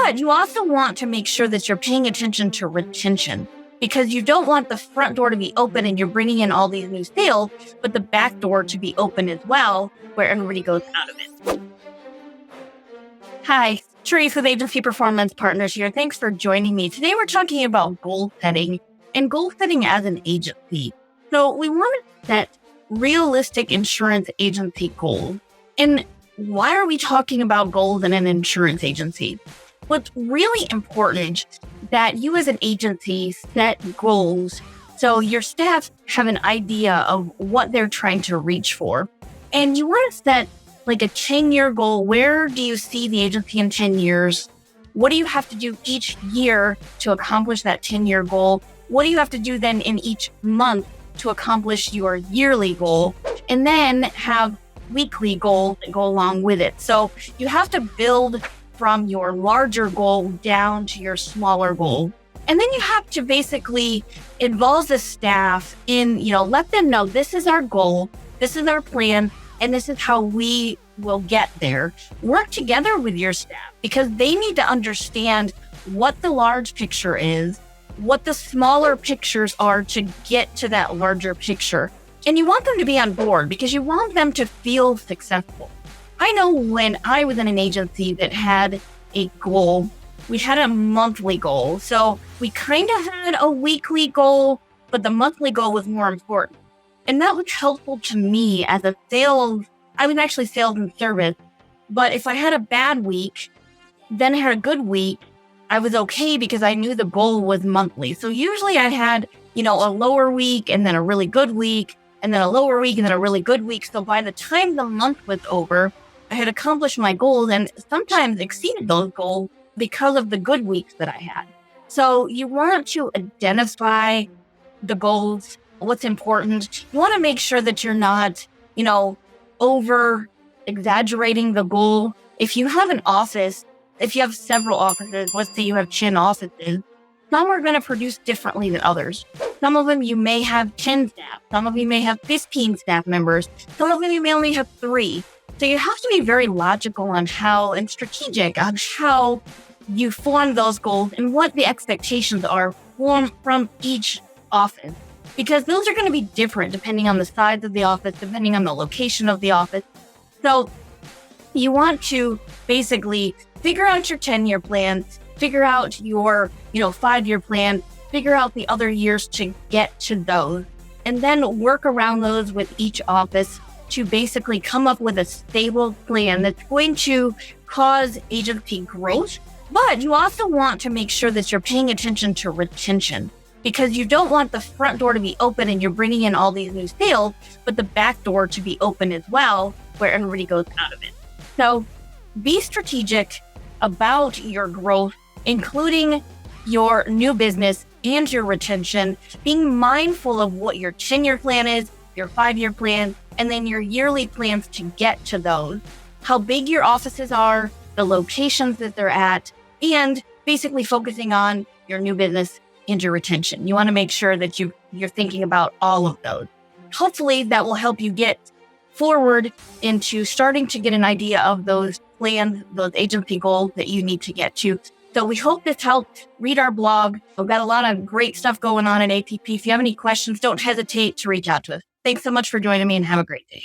But you also want to make sure that you're paying attention to retention, because you don't want the front door to be open and you're bringing in all these new sales, but the back door to be open as well, where everybody goes out of it. Hi, Therese with Agency Performance Partners here. Thanks for joining me. Today we're talking about goal setting and goal setting as an agency. So we want to set realistic insurance agency goals. And why are we talking about goals in an insurance agency? What's really important that you as an agency set goals so your staff have an idea of what they're trying to reach for. And you want to set like a 10-year goal. Where do you see the agency in 10 years? What do you have to do each year to accomplish that 10-year goal? What do you have to do then in each month to accomplish your yearly goal? And then have weekly goals that go along with it. So you have to build from your larger goal down to your smaller goal. And then you have to basically involve the staff in, let them know this is our goal, this is our plan, and this is how we will get there. Work together with your staff because they need to understand what the large picture is, what the smaller pictures are to get to that larger picture. And you want them to be on board because you want them to feel successful. I know when I was in an agency that had a goal, we had a monthly goal. So we kind of had a weekly goal, but the monthly goal was more important. And that was helpful to me as a I was actually sales and service. But if I had a bad week, then I had a good week, I was okay because I knew the goal was monthly. So usually I had, a lower week and then a really good week and then a lower week and then a really good week. So by the time the month was over, I had accomplished my goals and sometimes exceeded those goals because of the good weeks that I had. So you want to identify the goals, what's important. You want to make sure that you're not, over exaggerating the goal. If you have an office, if you have several offices, let's say you have 10 offices, some are going to produce differently than others. Some of them you may have 10 staff. Some of you may have 15 staff members. Some of them you may only have 3. So you have to be very logical on and strategic on how you form those goals and what the expectations are from each office. Because those are going to be different depending on the size of the office, depending on the location of the office. So you want to basically figure out your 10-year plan, figure out your 5-year plan, figure out the other years to get to those, and then work around those with each office to basically come up with a stable plan that's going to cause agency growth. But you also want to make sure that you're paying attention to retention, because you don't want the front door to be open and you're bringing in all these new sales, but the back door to be open as well, where everybody goes out of it. So be strategic about your growth, including your new business and your retention, being mindful of what your 10-year plan is, your 5-year plan, and then your yearly plans to get to those, how big your offices are, the locations that they're at, and basically focusing on your new business and your retention. You want to make sure that you're thinking about all of those. Hopefully that will help you get forward into starting to get an idea of those plans, those agency goals that you need to get to. So we hope this helped. Read our blog. We've got a lot of great stuff going on at ATP. If you have any questions, don't hesitate to reach out to us. Thanks so much for joining me and have a great day.